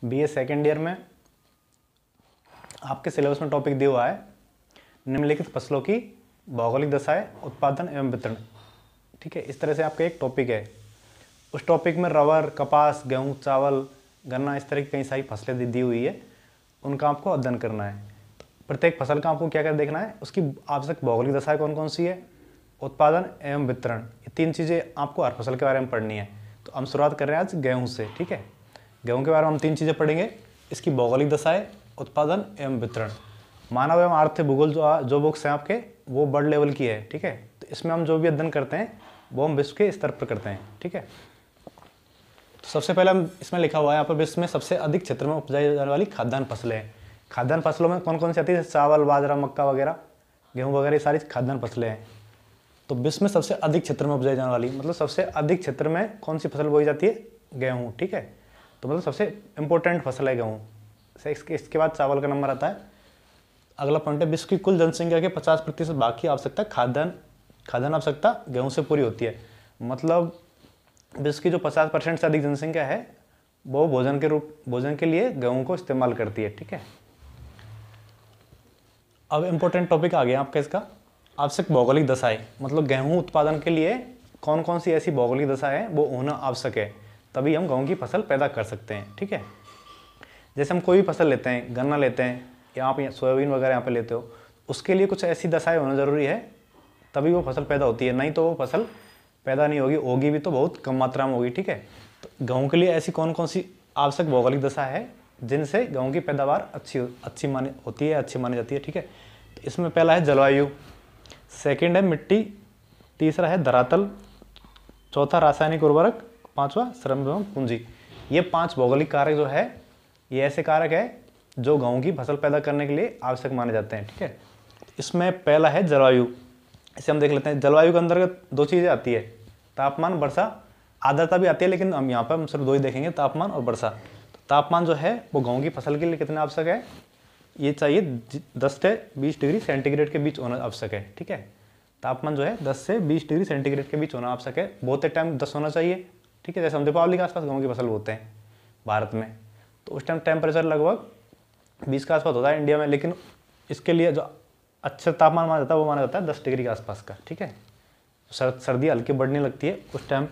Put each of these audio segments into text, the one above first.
BA second year में आपके syllabus में टॉपिक दिया हुआ है निम्नलिखित फसलों की भौगोलिक दशाएं, उत्पादन एवं वितरण। ठीक है, इस तरह से आपका एक टॉपिक है। उस टॉपिक में रबर, कपास, गेहूँ, चावल, गन्ना, इस तरह की कई सारी फसलें दी हुई है, उनका आपको अध्ययन करना है। प्रत्येक फसल का आपको क्या क्या देखना है, उसकी आवश्यक भौगोलिक दशाएं कौन कौन सी है, उत्पादन एवं वितरण, ये तीन चीज़ें आपको हर फसल के बारे में पढ़नी है। तो हम शुरुआत कर रहे हैं आज गेहूँ से। ठीक है, गेहूँ के बारे में हम तीन चीज़ें पढ़ेंगे, इसकी भौगोलिक दशाएं, उत्पादन एवं वितरण। मानव एवं आर्थिक भूगोल जो बुक्स हैं आपके, वो बर्ड लेवल की है। ठीक है, तो इसमें हम जो भी अध्ययन करते हैं वो हम विश्व के स्तर पर करते हैं। ठीक है, तो सबसे पहले हम इसमें लिखा हुआ है यहाँ पर विश्व में सबसे अधिक क्षेत्र में उपजाई जाने वाली खाद्यान्न फसलें हैं। खाद्यान्न फसलों में कौन कौन सी आती है, चावल, बाजरा, मक्का वगैरह, गेहूँ वगैरह, ये सारी खाद्यान्न फसलें हैं। तो विश्व में सबसे अधिक क्षेत्र में उपजाई जाने वाली, मतलब सबसे अधिक क्षेत्र में कौन सी फसल बोई जाती है, गेहूँ। ठीक है, तो मतलब सबसे इंपॉर्टेंट फसल है गेहूँ। इसके बाद चावल का नंबर आता है। अगला पॉइंट है, विश्व की कुल जनसंख्या के 50% भाग की आवश्यकता खाद्यान्न आवश्यकता गेहूँ से पूरी होती है। मतलब विश्व की जो 50% से अधिक जनसंख्या है वो भोजन के लिए गेहूँ को इस्तेमाल करती है। ठीक है, अब इम्पोर्टेंट टॉपिक आ गया आपका इसका, आवश्यक भौगोलिक दशाएं। मतलब गेहूँ उत्पादन के लिए कौन कौन सी ऐसी भौगोलिक दशा है वो होना आवश्यक है, तभी हम गेहूँ की फसल पैदा कर सकते हैं। ठीक है, जैसे हम कोई भी फसल लेते हैं, गन्ना लेते हैं या आप सोयाबीन वगैरह यहाँ पे लेते हो, उसके लिए कुछ ऐसी दशाएं होना ज़रूरी है, तभी वो फसल पैदा होती है, नहीं तो वो फसल पैदा नहीं होगी भी तो बहुत कम मात्रा में होगी। ठीक है, तो गेहूँ के लिए ऐसी कौन कौन सी आवश्यक भौगोलिक दशा है जिनसे गेहूँ की पैदावार अच्छी मानी होती है, अच्छी मानी जाती है। ठीक है, तो इसमें पहला है जलवायु, सेकंड है मिट्टी, तीसरा है धरातल, चौथा रासायनिक उर्वरक, पांचवा श्रम एवं पूंजी। ये 5 भौगोलिक कारक जो है, ये ऐसे कारक है जो गेहूँ की फसल पैदा करने के लिए आवश्यक माने जाते हैं। ठीक है, इसमें पहला है जलवायु, इसे हम देख लेते हैं। जलवायु के अंतर्गत 2 चीज़ें आती है, तापमान, वर्षा, आर्द्रता भी आती है, लेकिन हम यहाँ पर हम सिर्फ 2 ही देखेंगे, तापमान और वर्षा। तो तापमान जो है वो गेहूँ की फसल के लिए कितना आवश्यक है, ये चाहिए 10 से 20 डिग्री सेंटीग्रेड के बीच होना आवश्यक है। ठीक है, तापमान जो है 10 से 20 डिग्री सेंटीग्रेड के बीच होना आवश्यक है, बोते टाइम 10 होना चाहिए। ठीक है, जैसे हम दीपावली के आसपास गेहूँ की फसल बोते हैं भारत में, तो उस टाइम टेम्परेचर लगभग 20 के आसपास होता है इंडिया में, लेकिन इसके लिए जो अच्छा तापमान माना जाता है वो माना जाता है 10 डिग्री के आसपास का। ठीक है, सर्दी हल्की बढ़ने लगती है उस टाइम।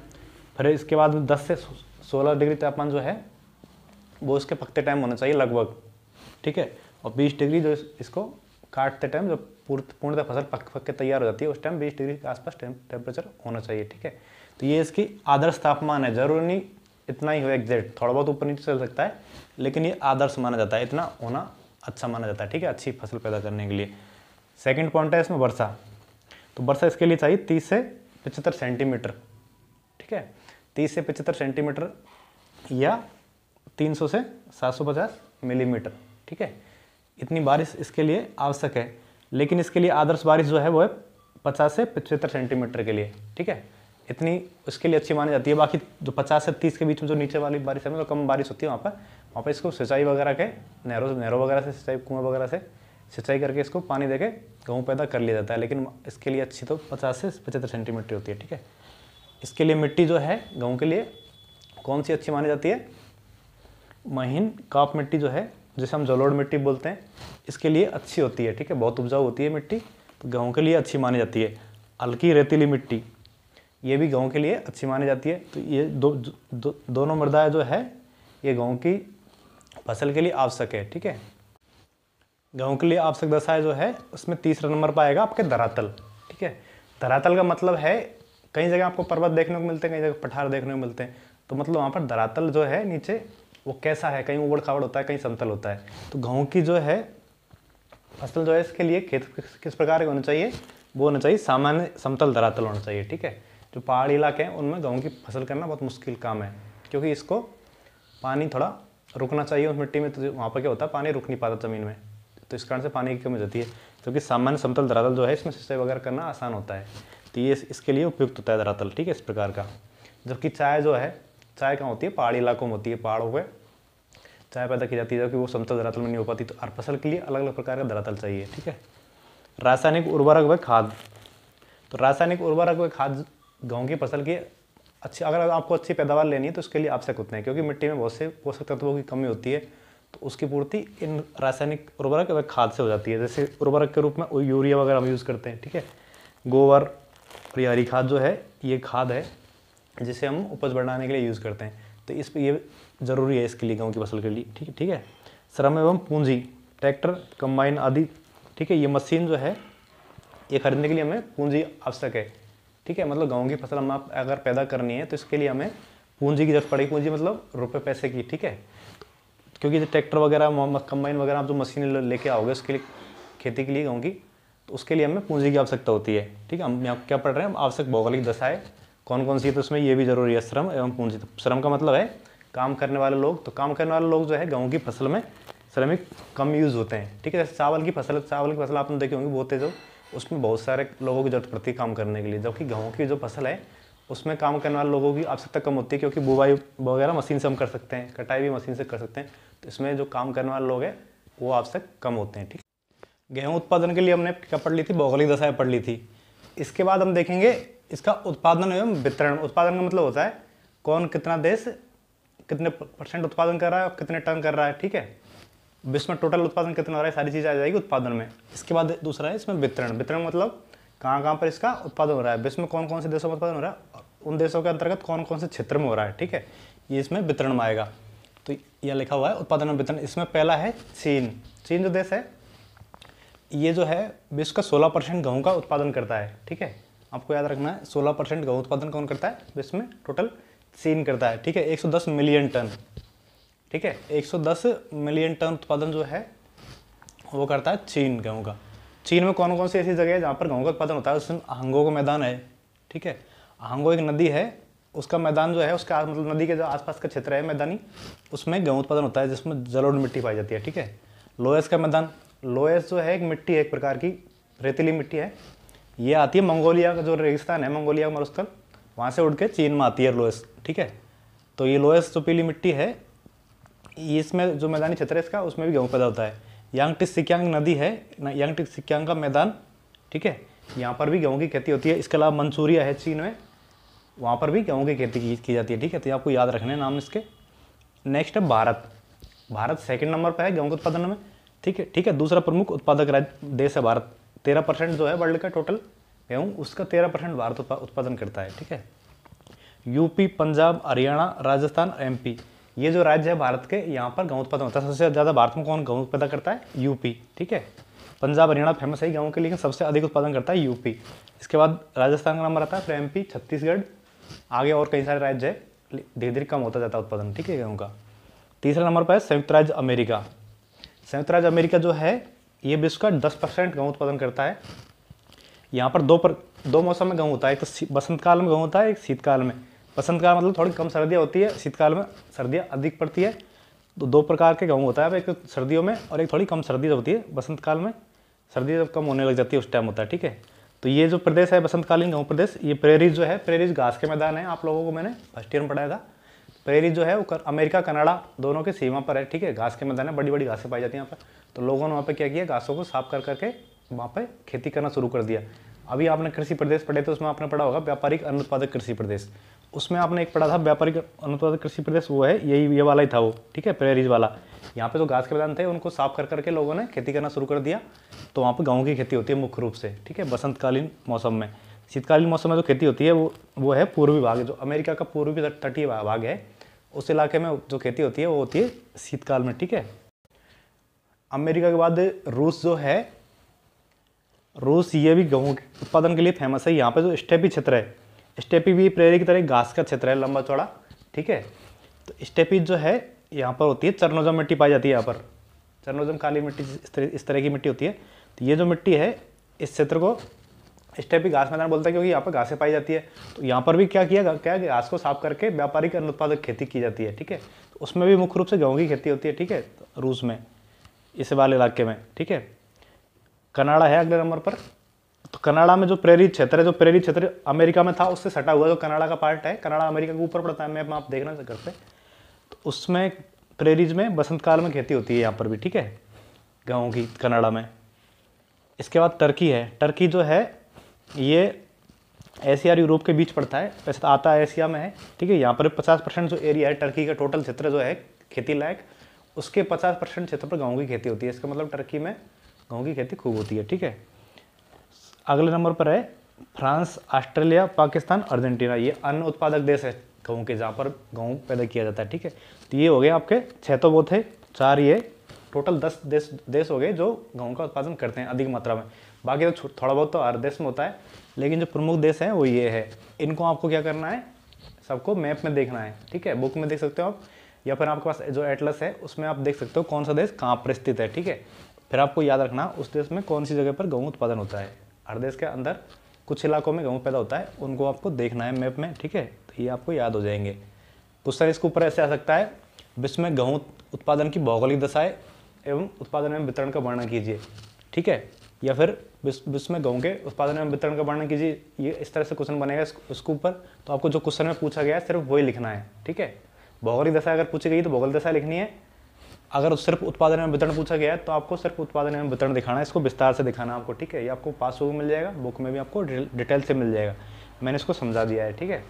फिर इसके बाद 10 से 16 डिग्री तापमान जो है वो इसके पकते टाइम होना चाहिए लगभग। ठीक है, और 20 डिग्री जो इसको काटते टाइम जब पूर्णतः फसल पक के तैयार हो जाती है, उस टाइम 20 डिग्री के आसपास टेम्परेचर होना चाहिए। ठीक है, तो ये इसकी आदर्श तापमान है, जरूरी नहीं इतना ही हो एग्जैक्ट, थोड़ा बहुत ऊपर नीचे चल सकता है, लेकिन ये आदर्श माना जाता है, इतना होना अच्छा माना जाता है। ठीक है, अच्छी फसल पैदा करने के लिए। सेकंड पॉइंट है इसमें वर्षा, तो वर्षा इसके लिए चाहिए 30 से 75 सेंटीमीटर। ठीक है, 30 से 75 सेंटीमीटर या 300 से 750 मिलीमीटर। ठीक है, इतनी बारिश इसके लिए आवश्यक है, लेकिन इसके लिए आदर्श बारिश जो है वो है 50 से 75 सेंटीमीटर के लिए। ठीक है, इतनी इसके लिए अच्छी मानी जाती है। बाकी जो 50 से 30 के बीच में जो नीचे वाली बारिश है, मतलब कम बारिश होती है, वहाँ पर इसको सिंचाई वगैरह के नहरों वगैरह से सिंचाई, कुआं वगैरह से सिंचाई करके इसको पानी देके गेहूँ पैदा कर लिया जाता है, लेकिन इसके लिए अच्छी तो 50 से 75 सेंटीमीटर होती है। ठीक है, इसके लिए मिट्टी जो है गेहूँ के लिए कौन सी अच्छी मानी जाती है, महीन काप मिट्टी जो है, जिसे हम जलोढ़ मिट्टी बोलते हैं, इसके लिए अच्छी होती है। ठीक है, बहुत उपजाऊ होती है मिट्टी, तो गेहूँ के लिए अच्छी मानी जाती है। हल्की रेतीली मिट्टी, ये भी गेहूँ के लिए अच्छी मानी जाती है। तो ये दोनों मृदाएं जो है ये गेहूँ की फसल के लिए आवश्यक है। ठीक है, गेहूँ के लिए आवश्यक दशाएं जो है उसमें तीसरा नंबर पर आएगा आपके धरातल। ठीक है, धरातल का मतलब है, कई जगह आपको पर्वत देखने को मिलते हैं, कई जगह पठार देखने को मिलते हैं, तो मतलब वहाँ पर धरातल जो है नीचे वो कैसा है, कहीं उबड़ खाबड़ होता है, कहीं समतल होता है। तो गेहूँ की जो है फसल जो है इसके लिए खेत किस प्रकार के होना चाहिए, वो होना चाहिए सामान्य समतल धरातल होना चाहिए। ठीक है, जो पहाड़ी इलाके हैं उनमें गेहूँ की फसल करना बहुत मुश्किल काम है, क्योंकि इसको पानी थोड़ा रुकना चाहिए उस मिट्टी में, तो वहाँ पर क्या होता है, पानी रुक नहीं पाता ज़मीन में, तो इस कारण से पानी की कमी जाती है। क्योंकि सामान्य समतल धरातल जो है इसमें सिंचाई वगैरह करना आसान होता है, तो ये इसके लिए उपयुक्त होता है धरातल। ठीक है, इस प्रकार का। जबकि चाय जो है, चाय कहाँ होती है, पहाड़ी इलाकों में होती है, पहाड़ों पर चाय पैदा की जाती है, जबकि वो समतल धरातल में नहीं हो पाती। तो हर फसल के लिए अलग अलग प्रकार का धरातल चाहिए। ठीक है, रासायनिक उर्वरक व खाद, तो रासायनिक उर्वरक व खाद गेहूँ की फसल की अच्छी, अगर आपको अच्छी पैदावार लेनी है तो उसके लिए आवश्यक होते हैं, क्योंकि मिट्टी में बहुत से पोषक तत्वों की कमी होती है, तो उसकी पूर्ति इन रासायनिक उर्वरक और खाद से हो जाती है। जैसे उर्वरक के रूप में यूरिया वगैरह हम यूज़ करते हैं, ठीक है। गोबर और ये हरी खाद जो है ये खाद है जिसे हम उपज बढ़ाने के लिए यूज़ करते हैं, तो इस पर ये ज़रूरी है इसके लिए, गेहूँ की फसल के लिए, ठीक है। श्रम एवं पूंजी, ट्रैक्टर, कंबाइन आदि, ठीक है। ये मशीन जो है ये खरीदने के लिए हमें पूंजी आवश्यक है, ठीक है। मतलब गेहूँ की फसल हम आप अगर पैदा करनी है तो इसके लिए हमें पूंजी की जरूरत पड़ेगी। पूंजी मतलब रुपए पैसे की, ठीक है। क्योंकि जो ट्रैक्टर वगैरह, कंबाइन वगैरह आप जो मशीन लेके आओगे उसके लिए, खेती के लिए गेहूँ की, तो उसके लिए हमें पूंजी की आवश्यकता होती है, ठीक है। हम यहाँ क्या पढ़ रहे हैं, हम आवश्यक भौगोलिक दशाएं कौन कौन सी है, तो उसमें ये भी जरूरी है, श्रम एवं पूंजी। तो श्रम का मतलब है काम करने वाले लोग, तो काम करने वाले लोग जो है गेहूँ की फसल में श्रमिक कम यूज़ होते हैं, ठीक है। जैसे चावल की फसल आपने देखी होंगी बोते जो, उसमें बहुत सारे लोगों की जरूरत पड़ती है काम करने के लिए, जबकि गेहूँ की जो फसल है उसमें काम करने वाले लोगों की आवश्यकता कम होती है, क्योंकि बुवाई वगैरह मशीन से हम कर सकते हैं, कटाई भी मशीन से कर सकते हैं, तो इसमें जो काम करने वाले लोग हैं वो आवश्यक कम होते हैं, ठीक। गेहूँ उत्पादन के लिए हमने क्या पढ़ ली थी, भौगोलिक दशाएं पढ़ ली थी। इसके बाद हम देखेंगे इसका उत्पादन एवं वितरण। उत्पादन का मतलब होता है कौन, कितना देश कितने % उत्पादन कर रहा है और कितने टन कर रहा है, ठीक है। विश्व में टोटल उत्पादन कितना हो रहा है, सारी चीज़ें आ जाएगी उत्पादन में। इसके बाद दूसरा है इसमें वितरण। वितरण मतलब कहाँ कहाँ पर इसका उत्पादन हो रहा है, विश्व में कौन कौन से देशों में उत्पादन हो रहा है, उन देशों के अंतर्गत कौन कौन से क्षेत्र में हो रहा है, ठीक है। ये इसमें वितरण में आएगा। तो यह लिखा हुआ है उत्पादन और वितरण। इसमें पहला है चीन। चीन जो देश है ये जो है विश्व का 16% गेहूँ का उत्पादन करता है, ठीक है। आपको याद रखना है 16% गेहूँ उत्पादन कौन करता है विश्व में, टोटल चीन करता है, ठीक है। 110 मिलियन टन, ठीक है। 110 मिलियन टन उत्पादन जो है वो करता है चीन गेहूँ का। चीन में कौन कौन सी ऐसी जगह है जहाँ पर गेहूँ का उत्पादन होता है, उसमें अहंगो का मैदान है, ठीक है। अहंगो एक नदी है, उसका मैदान जो है उसका मतलब नदी के जो आसपास का क्षेत्र है मैदानी, उसमें गेहूँ उत्पादन होता है, जिसमें जलोढ़ मिट्टी पाई जाती है, ठीक है। लोएस का मैदान, लोएस जो है एक मिट्टी है, एक प्रकार की रेतीली मिट्टी है, ये आती है मंगोलिया का जो रेगिस्तान है, मंगोलिया का मरुस्थल, वहाँ से उड़ के चीन में आती है लोएस, ठीक है। तो ये लोएस जो पीली मिट्टी है, इसमें जो मैदानी क्षेत्र है इसका, उसमें भी गेहूँ पैदा होता है। यांगटी सिक्यांग नदी है, यांगटी सिक्यांग का मैदान, ठीक है, यहाँ पर भी गेहूँ की खेती होती है। इसके अलावा मंसूरिया है चीन में, वहाँ पर भी गेहूँ की खेती की जाती है, ठीक है। तो आपको याद रखने नाम इसके। नेक्स्ट है भारत। भारत सेकंड नंबर पर है गेहूँ के उत्पादन में, ठीक है, ठीक है। दूसरा प्रमुख उत्पादक राज्य देश है भारत। 13% जो है वर्ल्ड का टोटल गेहूँ, उसका 13% भारत उत्पादन करता है, ठीक है। यूपी, पंजाब, हरियाणा, राजस्थान, MP, ये जो राज्य है भारत के, यहाँ पर गेहूँ उत्पादन होता है। सबसे ज़्यादा भारत में कौन गेहूँ पैदा करता है, यूपी, ठीक है। पंजाब हरियाणा फेमस है गेहूँ के, लेकिन सबसे अधिक उत्पादन करता है यूपी। इसके बाद राजस्थान का नंबर आता है, फिर MP, छत्तीसगढ़, आगे और कई सारे राज्य है, धीरे धीरे कम होता जाता है उत्पादन, ठीक है, गेहूँ का। तीसरे नंबर पर है संयुक्त राज्य अमेरिका। संयुक्त राज्य अमेरिका जो है ये विश्व का 10% गेहूँ उत्पादन करता है। यहाँ पर दो मौसम में गेहूँ होता है, एक तो बसंत काल में गेहूँ होता है, एक शीतकाल में। बसंत काल मतलब थोड़ी कम सर्दियाँ होती है, शीतकाल में सर्दियाँ अधिक पड़ती है। तो दो प्रकार के गेहूँ होता है, एक सर्दियों में और एक थोड़ी कम सर्दी होती है। बसंत काल में सर्दी जब कम होने लग जाती है उस टाइम होता है, ठीक है। तो ये जो प्रदेश है बसंतकालीन गेहूँ प्रदेश, ये प्रेरीज जो है, प्रेरीज घास के मैदान है, आप लोगों को मैंने फर्स्ट ईयर में पढ़ाया था। प्रेरीज जो है वो अमेरिका कनाडा दोनों के सीमा पर है, ठीक है। घास के मैदान है, बड़ी बड़ी घासें पाई जाती हैं यहाँ पर। तो लोगों ने वहाँ पे क्या किया, घासों को साफ कर करके वहाँ पे खेती करना शुरू कर दिया। अभी आपने कृषि प्रदेश पढ़े तो उसमें आपने पढ़ा होगा व्यापारिक अनुत्पादक कृषि प्रदेश, उसमें आपने एक पढ़ा था व्यापारिक अनुत्पादक कृषि प्रदेश, वो है यही, ये वाला ही था वो, ठीक है, प्रेरीज वाला। यहाँ पे जो घास के मैदान थे उनको साफ कर करके लोगों ने खेती करना शुरू कर दिया। तो वहाँ पे गेहूँ की खेती होती है मुख्य रूप से, ठीक है, बसंतकालीन मौसम में। शीतकालीन मौसम में जो खेती होती है वो है पूर्वी भाग, जो अमेरिका का पूर्वी तटीय भाग है, उस इलाके में जो खेती होती है वो होती है शीतकाल में, ठीक है। अमेरिका के बाद रूस जो है, रूस ये भी गेहूँ उत्पादन के लिए फेमस है। यहाँ पे जो स्टेपी क्षेत्र है, स्टेपी भी प्रेरी की तरह घास का क्षेत्र है, लंबा चौड़ा, ठीक है। तो स्टेपी जो है यहाँ पर होती है, चरनोजम मिट्टी पाई जाती है यहाँ पर, चरनोजम काली मिट्टी, इस तरह की मिट्टी होती है। तो ये जो मिट्टी है इस क्षेत्र को स्टेपी घास मैदान बोलता है, क्योंकि यहाँ पर घासें पाई जाती है। तो यहाँ पर भी क्या घास को साफ करके व्यापारिक अनुत्पादक खेती की जाती है, ठीक है। तो उसमें भी मुख्य रूप से गेहूँ की खेती होती है, ठीक है, रूस में, इस वाले इलाके में, ठीक है। कनाडा है अगले नंबर पर। तो कनाडा में जो प्रेरी क्षेत्र है, जो प्रेरी क्षेत्र अमेरिका में था उससे सटा हुआ जो कनाडा का पार्ट है, कनाडा अमेरिका के ऊपर पड़ता है, मैप में आप देखना करते। तो उसमें प्रेरीज में बसंतकाल में खेती होती है यहाँ पर भी, ठीक है, गेहूँ की, कनाडा में। इसके बाद टर्की है। टर्की जो है ये एशिया और यूरोप के बीच पड़ता है, वैसे तो आता है एशिया में है, ठीक है। यहाँ पर 50% जो एरिया है टर्की का टोटल क्षेत्र जो है खेती लायक, उसके 50% क्षेत्र पर गेहूँ की खेती होती है। इसका मतलब टर्की में गेहूँ की खेती खूब होती है, ठीक है। अगले नंबर पर है फ्रांस, ऑस्ट्रेलिया, पाकिस्तान, अर्जेंटीना। ये अन्न उत्पादक देश है गेहूँ के, जहाँ पर गेहूँ पैदा किया जाता है, ठीक है। तो ये हो गए आपके 6 तो वो थे, 4 ये, टोटल 10 देश हो गए जो गेहूँ का उत्पादन करते हैं अधिक मात्रा में। बाकी तो थोड़ा बहुत तो हर देश में होता है, लेकिन जो प्रमुख देश हैं वो ये है। इनको आपको क्या करना है, सबको मैप में देखना है, ठीक है। बुक में देख सकते हो आप, या फिर आपके पास जो एटलस है उसमें आप देख सकते हो कौन सा देश कहाँ पर स्थित है, ठीक है। फिर आपको याद रखना उस देश में कौन सी जगह पर गेहूँ उत्पादन होता है। हर देश के अंदर कुछ इलाकों में गेहूँ पैदा होता है, उनको आपको देखना है मैप में, ठीक है। तो ये आपको याद हो जाएंगे। क्वेश्चन इसके ऊपर ऐसे आ सकता है, विश्व में गेहूँ उत्पादन की भौगोलिक दशाएं एवं उत्पादन एवं वितरण का वर्णन कीजिए, ठीक है। या फिर विश्व में गेहूँ के उत्पादन एवं वितरण का वर्णन कीजिए, ये इस तरह से क्वेश्चन बनेगा इसके ऊपर। तो आपको जो क्वेश्चन में पूछा गया है सिर्फ वही लिखना है, ठीक है। भौगोलिक दशा अगर पूछी गई तो भौगोलिक दशा लिखनी है। अगर सिर्फ उत्पादन एवं वितरण पूछा गया है तो आपको सिर्फ उत्पादन एवं वितरण दिखाना है, इसको विस्तार से दिखाना है आपको, ठीक है। ये आपको पास बुक में मिल जाएगा, बुक में भी आपको डिटेल से मिल जाएगा, मैंने इसको समझा दिया है, ठीक है।